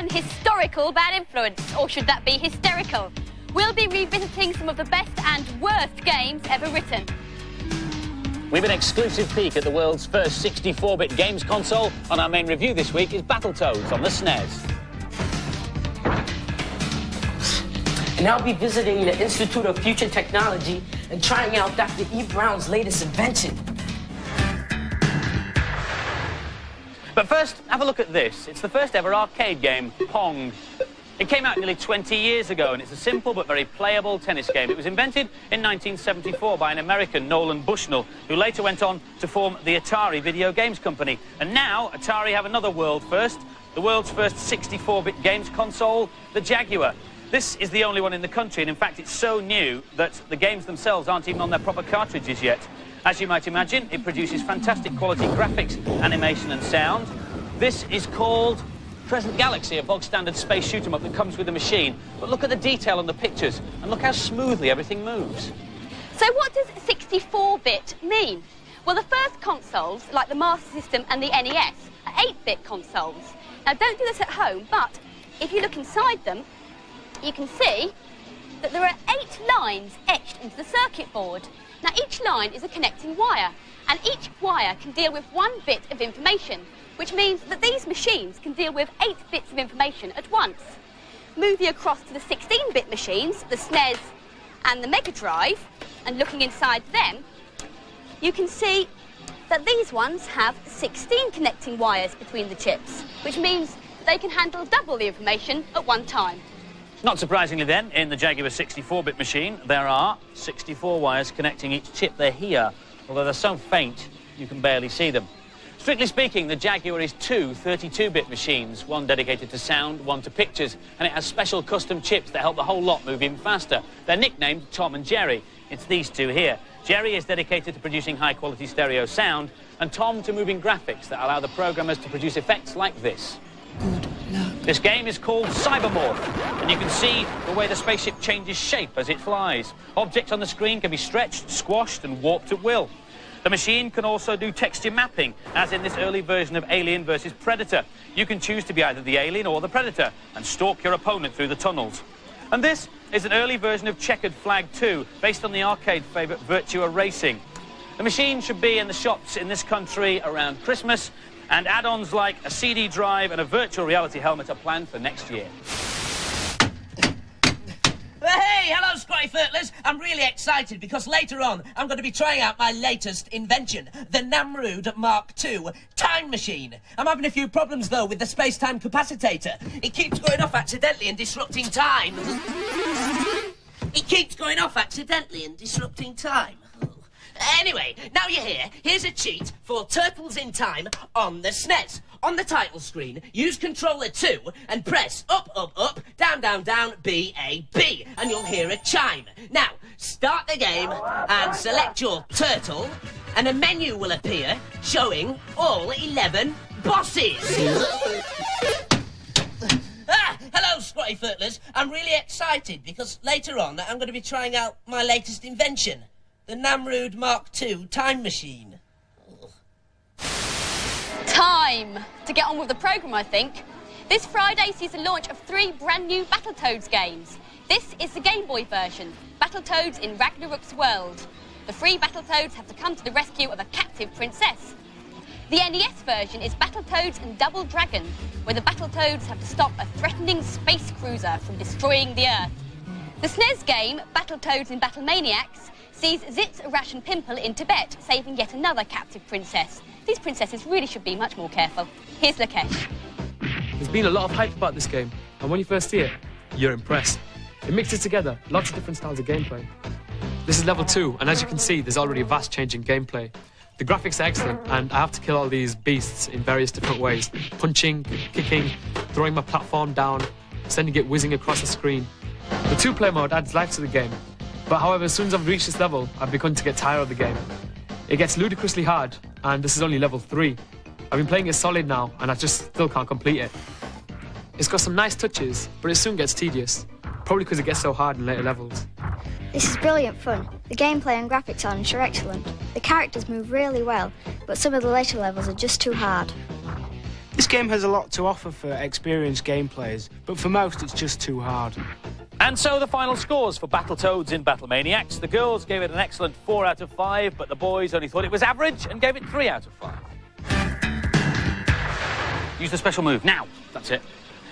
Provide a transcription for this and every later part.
an historical bad influence, or should that be hysterical? We'll be revisiting some of the best and worst games ever written. We've an exclusive peek at the world's first 64-bit games console. On our main review this week is Battletoads on the SNES. And I'll be visiting the Institute of Future Technology and trying out Dr. E. Brown's latest invention. But first, have a look at this. It's the first ever arcade game, Pong. It came out nearly 20 years ago, and it's a simple but very playable tennis game. It was invented in 1974 by an American, Nolan Bushnell, who later went on to form the Atari video games company. And now, Atari have another world first, the world's first 64-bit games console, the Jaguar. This is the only one in the country, and in fact, it's so new that the games themselves aren't even on their proper cartridges yet. As you might imagine, it produces fantastic quality graphics, animation and sound. This is called Crescent Galaxy, a bog-standard space shoot-'em-up that comes with the machine. But look at the detail on the pictures, and look how smoothly everything moves. So what does 64-bit mean? Well, the first consoles, like the Master System and the NES, are 8-bit consoles. Now, don't do this at home, but if you look inside them, you can see that there are 8 lines etched into the circuit board. Now, each line is a connecting wire, and each wire can deal with 1 bit of information, which means that these machines can deal with 8 bits of information at once. Moving across to the 16-bit machines, the SNES and the Mega Drive, and looking inside them, you can see that these ones have 16 connecting wires between the chips, which means they can handle double the information at one time. Not surprisingly then, in the Jaguar 64-bit machine, there are 64 wires connecting each chip. They're here, although they're so faint you can barely see them. Strictly speaking, the Jaguar is 2 32-bit machines, one dedicated to sound, one to pictures, and it has special custom chips that help the whole lot move even faster. They're nicknamed Tom and Jerry. It's these two here. Jerry is dedicated to producing high-quality stereo sound, and Tom to moving graphics that allow the programmers to produce effects like this. Good luck. This game is called Cybermorph, and you can see the way the spaceship changes shape as it flies. Objects on the screen can be stretched, squashed, and warped at will. The machine can also do texture mapping, as in this early version of Alien vs. Predator. You can choose to be either the alien or the Predator and stalk your opponent through the tunnels. And this is an early version of Checkered Flag 2, based on the arcade favourite Virtua Racing. The machine should be in the shops in this country around Christmas, and add-ons like a CD drive and a virtual reality helmet are planned for next year. Hey, hello, Scotty Furtlers. I'm really excited because later on I'm going to be trying out my latest invention, the Rood Mark II time machine. I'm having a few problems, though, with the space-time capacitator. It keeps going off accidentally and disrupting time. It keeps going off accidentally and disrupting time. Anyway, now you're here, here's a cheat for Turtles in Time on the SNES. On the title screen, use Controller 2 and press up, up, up, down, down, down, B, A, B, and you'll hear a chime. Now, start the game and select your turtle, and a menu will appear showing all 11 bosses. Hello, Scotty Furtlers. I'm really excited because later on I'm going to be trying out my latest invention, the Rood Mark II time machine. Time to get on with the programme, I think. This Friday sees the launch of 3 brand new Battletoads games. This is the Game Boy version, Battletoads in Ragnarok's World. The 3 Battletoads have to come to the rescue of a captive princess. The NES version is Battletoads and Double Dragon, where the Battletoads have to stop a threatening space cruiser from destroying the Earth. The SNES game, Battletoads and Battlemaniacs, sees Zitz, Rash and Pimple in Tibet, saving yet another captive princess. These princesses really should be much more careful. Here's Lakesh. There's been a lot of hype about this game, and when you first see it, you're impressed. It mixes together lots of different styles of gameplay. This is level 2, and as you can see, there's already a vast change in gameplay. The graphics are excellent, and I have to kill all these beasts in various different ways. Punching, kicking, throwing my platform down, sending it whizzing across the screen. The 2-player mode adds life to the game, but however, as soon as I've reached this level, I've begun to get tired of the game. It gets ludicrously hard, and this is only level 3. I've been playing it solid now, and I just still can't complete it. It's got some nice touches, but it soon gets tedious, probably because it gets so hard in later levels. This is brilliant fun. The gameplay and graphics on are excellent. The characters move really well, but some of the later levels are just too hard. This game has a lot to offer for experienced game players, but for most it's just too hard. And so the final scores for Battletoads in Battlemaniacs. The girls gave it an excellent 4 out of 5, but the boys only thought it was average and gave it 3 out of 5. Use the special move. Now. That's it.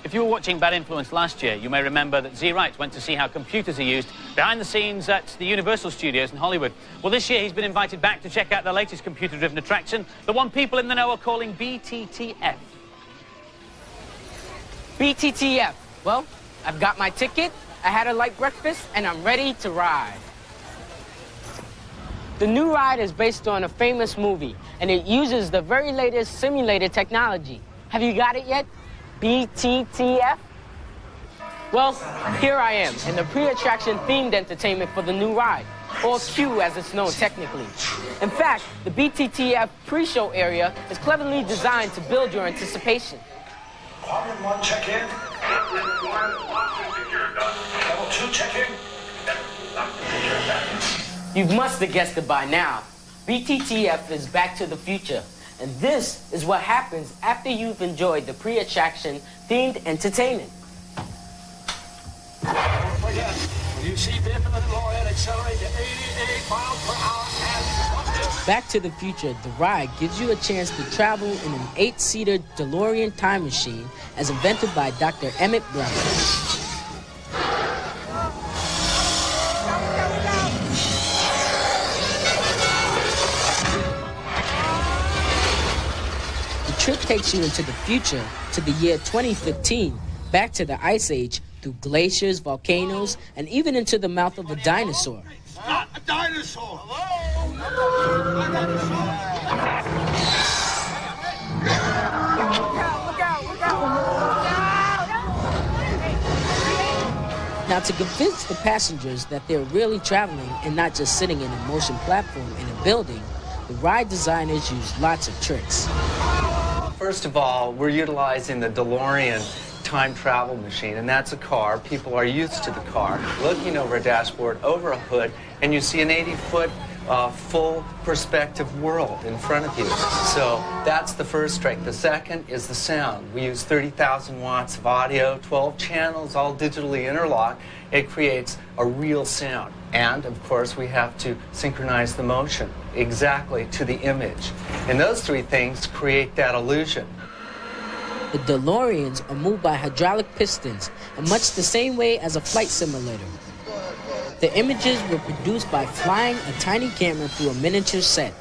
If you were watching Bad Influence last year, you may remember that Wright went to see how computers are used behind the scenes at the Universal Studios in Hollywood. Well, this year he's been invited back to check out the latest computer-driven attraction, the one people in the know are calling BTTF. BTTF. Well, I've got my ticket, I had a light breakfast, and I'm ready to ride. The new ride is based on a famous movie, and it uses the very latest simulated technology. Have you got it yet? BTTF? Well, here I am in the pre-attraction themed entertainment for the new ride, or Q as it's known technically. In fact, the BTTF pre-show area is cleverly designed to build your anticipation. Department 1, check in. Level 2, check in. You must have guessed it by now. BTTF is Back to the Future. And this is what happens after you've enjoyed the pre-attraction themed entertainment. When you see Biff and the DeLorean accelerate to 88 miles per hour and... Back to the Future, the ride gives you a chance to travel in an 8-seater DeLorean time machine as invented by Dr. Emmett Brown. The trip takes you into the future to the year 2015, back to the Ice Age, through glaciers, volcanoes, and even into the mouth of a dinosaur. Not a dinosaur! Now, to convince the passengers that they're really traveling and not just sitting in a motion platform in a building, the ride designers use lots of tricks. First of all, we're utilizing the DeLorean time travel machine, and that's a car. People are used to the car. Looking over a dashboard, over a hood, and you see an 80-foot full perspective world in front of you. So that's the first trick. The second is the sound. We use 30,000 watts of audio, 12 channels, all digitally interlocked. It creates a real sound. And, of course, we have to synchronize the motion exactly to the image. And those three things create that illusion. The DeLoreans are moved by hydraulic pistons in much the same way as a flight simulator. The images were produced by flying a tiny camera through a miniature set.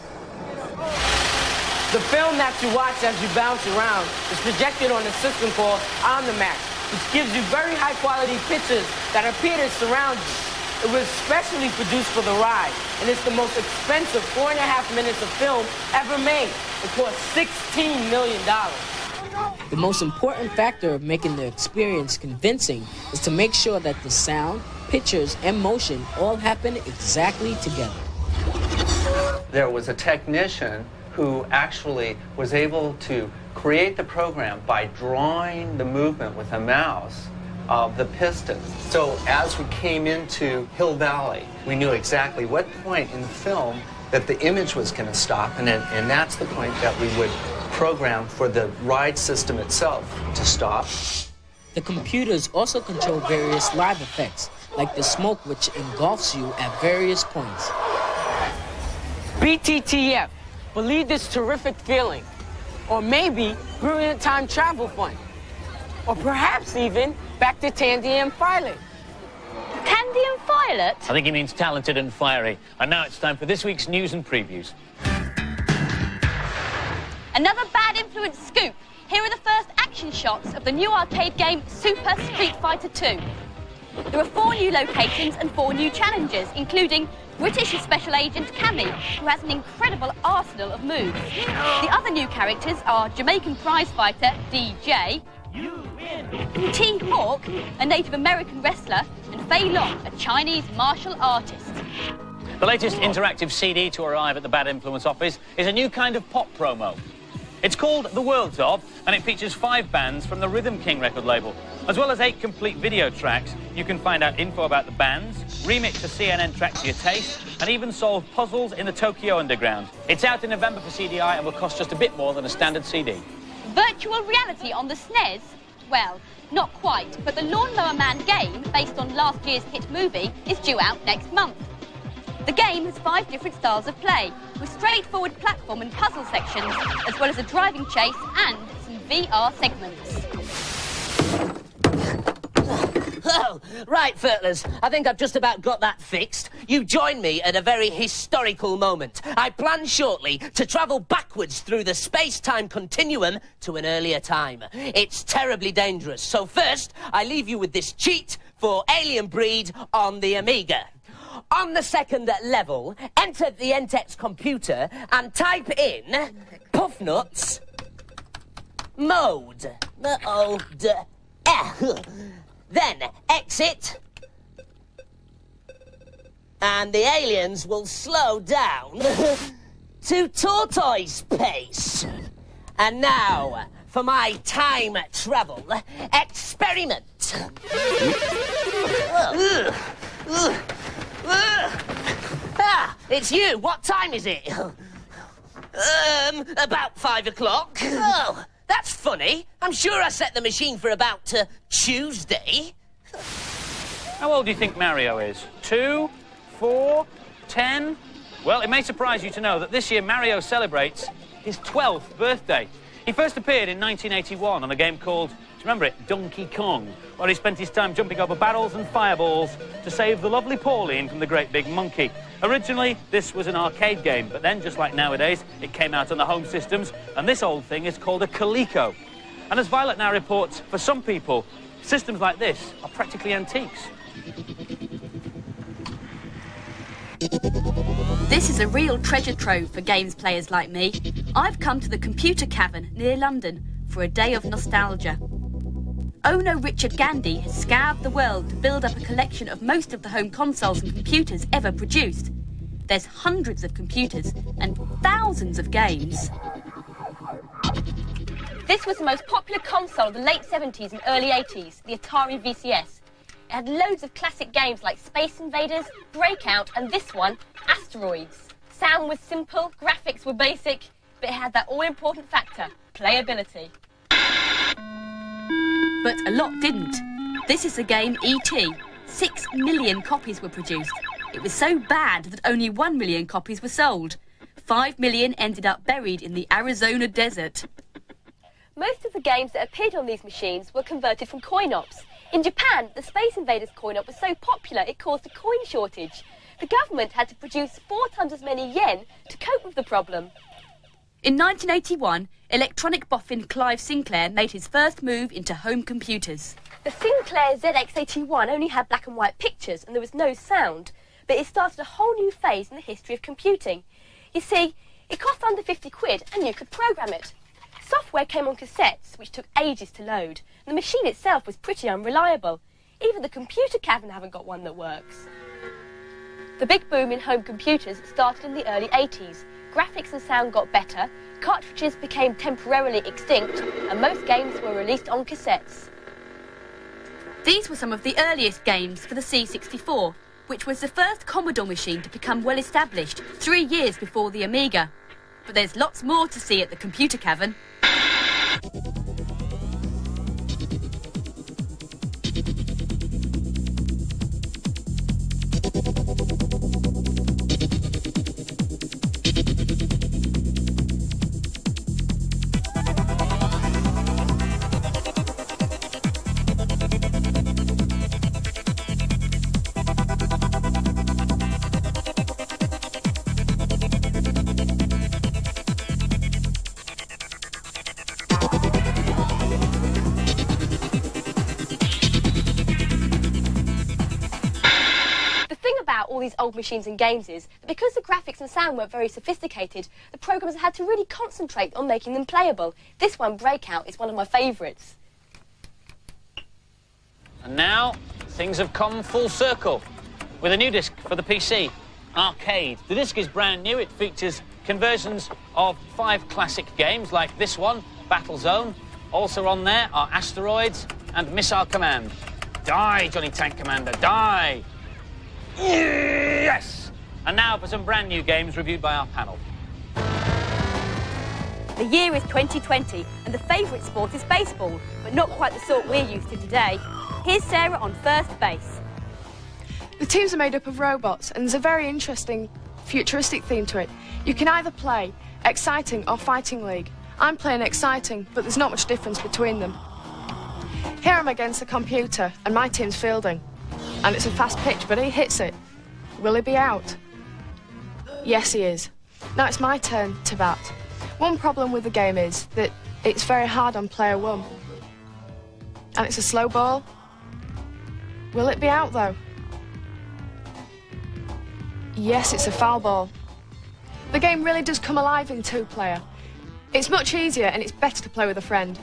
The film that you watch as you bounce around is projected on a system called OmniMax, which gives you very high-quality pictures that appear to surround you. It was specially produced for the ride, and it's the most expensive 4.5 minutes of film ever made. It cost $16 million. The most important factor of making the experience convincing is to make sure that the sound, pictures, and motion all happen exactly together. There was a technician who actually was able to create the program by drawing the movement with a mouse of the pistons. So as we came into Hill Valley, we knew exactly what point in the film that the image was going to stop, and that's the point that we would program for the ride system itself to stop. The computers also control various live effects, like the smoke which engulfs you at various points. BTTF, believe this terrific feeling. Or maybe brilliant time travel fun. Or perhaps even back to Tandy and Violet. Tandy and Violet? I think he means talented and fiery. And now it's time for this week's news and previews. Another Bad Influence scoop. Here are the first action shots of the new arcade game Super Street Fighter 2. There are 4 new locations and 4 new challenges, including British Special Agent Cammy, who has an incredible arsenal of moves. The other new characters are Jamaican prize fighter DJ, T-Hawk, a Native American wrestler, and Fei Long, a Chinese martial artist. The latest interactive CD to arrive at the Bad Influence office is a new kind of pop promo. It's called The Worlds Of, and it features 5 bands from the Rhythm King record label. As well as 8 complete video tracks, you can find out info about the bands, remix a CNN track to your taste, and even solve puzzles in the Tokyo Underground. It's out in November for CDI and will cost just a bit more than a standard CD. Virtual reality on the SNES? Well, not quite, but the Lawnmower Man game, based on last year's hit movie, is due out next month. The game has 5 different styles of play, with straightforward platform and puzzle sections, as well as a driving chase and some VR segments. Oh, right, Furtlers. I think I've just about got that fixed. You join me at a very historical moment. I plan shortly to travel backwards through the space-time continuum to an earlier time. It's terribly dangerous. So first, I leave you with this cheat for Alien Breed on the Amiga. On the second level, enter the NTEX computer and type in Puffnuts mode. Then exit, and the aliens will slow down to tortoise pace. And now for my time travel experiment. It's you. What time is it? About 5 o'clock. Oh, that's funny. I'm sure I set the machine for about Tuesday. How old do you think Mario is? 2, 4, 10? Well, it may surprise you to know that this year Mario celebrates his 12th birthday. He first appeared in 1981 on a game called, do you remember it, Donkey Kong, where he spent his time jumping over barrels and fireballs to save the lovely Pauline from the great big monkey. Originally, this was an arcade game, but then, just like nowadays, it came out on the home systems, and this old thing is called a Coleco. And as Violet now reports, for some people, systems like this are practically antiques. This is a real treasure trove for games players like me. I've come to the Computer Cavern near London for a day of nostalgia. Owner Richard Gandy has scoured the world to build up a collection of most of the home consoles and computers ever produced. There's hundreds of computers and thousands of games. This was the most popular console of the late 70s and early 80s, the Atari VCS. It had loads of classic games like Space Invaders, Breakout, and this one, Asteroids. Sound was simple, graphics were basic, but it had that all-important factor, playability. But a lot didn't. This is the game E.T. 6 million copies were produced. It was so bad that only 1 million copies were sold. 5 million ended up buried in the Arizona desert. Most of the games that appeared on these machines were converted from coin-ops. In Japan, the Space Invaders coin-op was so popular it caused a coin shortage. The government had to produce 4 times as many yen to cope with the problem. In 1981, electronic boffin Clive Sinclair made his first move into home computers. The Sinclair ZX81 only had black and white pictures and there was no sound, but it started a whole new phase in the history of computing. You see, it cost under 50 quid and you could program it. Software came on cassettes, which took ages to load. The machine itself was pretty unreliable. Even the Computer Cavern haven't got one that works. The big boom in home computers started in the early 80s. Graphics and sound got better, cartridges became temporarily extinct, and most games were released on cassettes. These were some of the earliest games for the C64, which was the first Commodore machine to become well established 3 years before the Amiga. But there's lots more to see at the Computer Cavern. These old machines and games is that because the graphics and sound weren't very sophisticated, the programmers had to really concentrate on making them playable. This one, Breakout, is one of my favourites. And now, things have come full circle with a new disc for the PC, Arcade. The disc is brand new. It features conversions of 5 classic games like this one, Battlezone. Also on there are Asteroids and Missile Command. Die, Johnny Tank Commander, die! Yes! And now for some brand new games reviewed by our panel. The year is 2020 and the favourite sport is baseball, but not quite the sort we're used to today. Here's Sarah on first base. The teams are made up of robots and there's a very interesting futuristic theme to it. You can either play exciting or fighting league. I'm playing exciting, but there's not much difference between them. Here I'm against the computer and my team's fielding. And it's a fast pitch, but he hits it. Will he be out? Yes, he is. Now it's my turn to bat. One problem with the game is that it's very hard on player one. And it's a slow ball. Will it be out, though? Yes, it's a foul ball. The game really does come alive in two-player. It's much easier and it's better to play with a friend.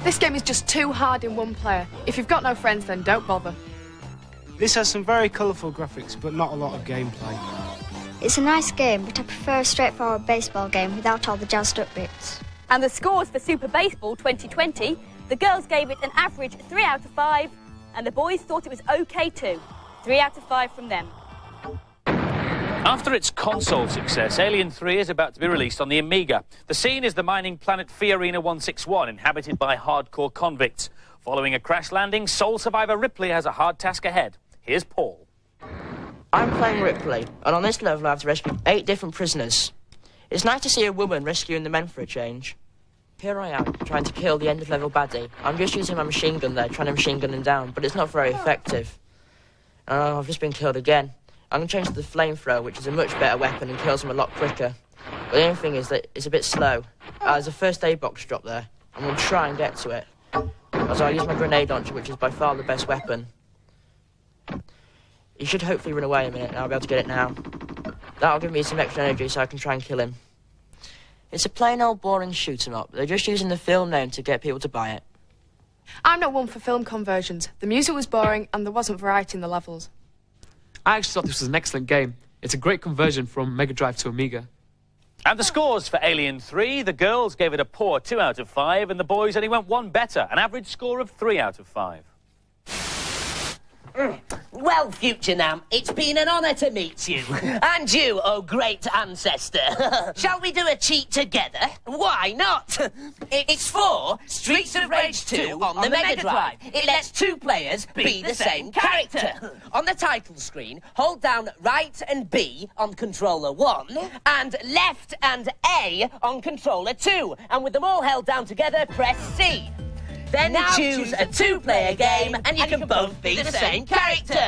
This game is just too hard in one player. If you've got no friends, then don't bother. This has some very colourful graphics, but not a lot of gameplay. It's a nice game, but I prefer a straightforward baseball game without all the jazzed up bits. And the scores for Super Baseball 2020, the girls gave it an average 3 out of 5, and the boys thought it was OK too. 3 out of 5 from them. After its console success, Alien 3 is about to be released on the Amiga. The scene is the mining planet Fiorina 161, inhabited by hardcore convicts. Following a crash landing, sole survivor Ripley has a hard task ahead. Here's Paul. I'm playing Ripley, and on this level I have to rescue 8 different prisoners. It's nice to see a woman rescuing the men for a change. Here I am, trying to kill the end-of-level baddie. I'm just using my machine gun there, trying to machine gun him down, but it's not very effective. I've just been killed again. I'm going to change to the flamethrower, which is a much better weapon and kills him a lot quicker. But the only thing is that it's a bit slow. There's a first aid box drop there. I'm going to try and get to it. As I use my grenade launcher, which is by far the best weapon. He should hopefully run away a minute, and I'll be able to get it now. That'll give me some extra energy so I can try and kill him. It's a plain old boring shoot-'em-up. They're just using the film name to get people to buy it. I'm not one for film conversions. The music was boring and there wasn't variety in the levels. I actually thought this was an excellent game. It's a great conversion from Mega Drive to Amiga. And the scores for Alien 3, the girls gave it a poor 2 out of 5, and the boys only went 1 better, an average score of 3 out of 5. Well, Future Nam, it's been an honour to meet you. And you, oh great ancestor. Shall we do a cheat together? Why not? It's for Streets of Rage 2 on the Mega Drive. It lets 2 players be the same character. On the title screen, hold down right and B on controller 1, and left and A on controller 2. And with them all held down together, press C. Then now choose a 2-player game, and you can both be the same character.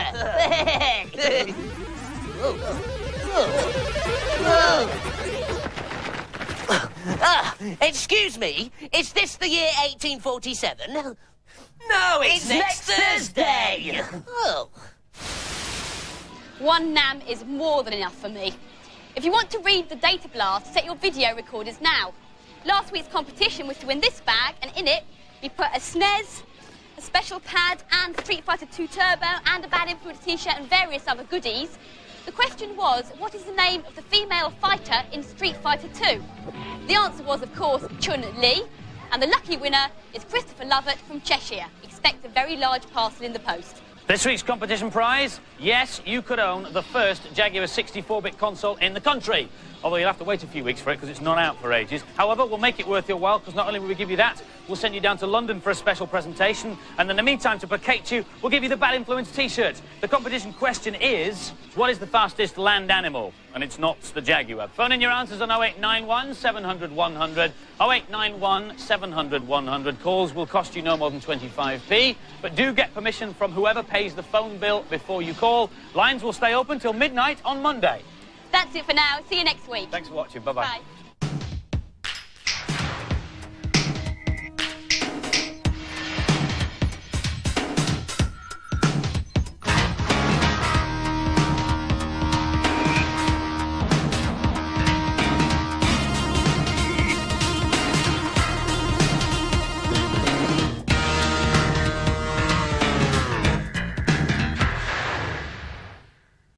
Excuse me, is this the year 1847? No, it's next Thursday. Oh. 1 NAM is more than enough for me. If you want to read the data blast, set your video recorders now. Last week's competition was to win this bag, and in it, we put a SNES, a special pad, and Street Fighter 2 Turbo, and a Bad Influence t-shirt, and various other goodies. The question was, what is the name of the female fighter in Street Fighter 2? The answer was, of course, Chun-Li, and the lucky winner is Christopher Lovett from Cheshire. Expect a very large parcel in the post. This week's competition prize, yes, you could own the first Jaguar 64-bit console in the country. Although you'll have to wait a few weeks for it because it's not out for ages. However, we'll make it worth your while because not only will we give you that, we'll send you down to London for a special presentation. And in the meantime, to placate you, we'll give you the Bad Influence t-shirt. The competition question is, what is the fastest land animal? And it's not the Jaguar. Phone in your answers on 0891 700 100. 0891 700 100. Calls will cost you no more than 25p. But do get permission from whoever pays the phone bill before you call. Lines will stay open till midnight on Monday. That's it for now. See you next week. Thanks for watching. Bye-bye. Bye.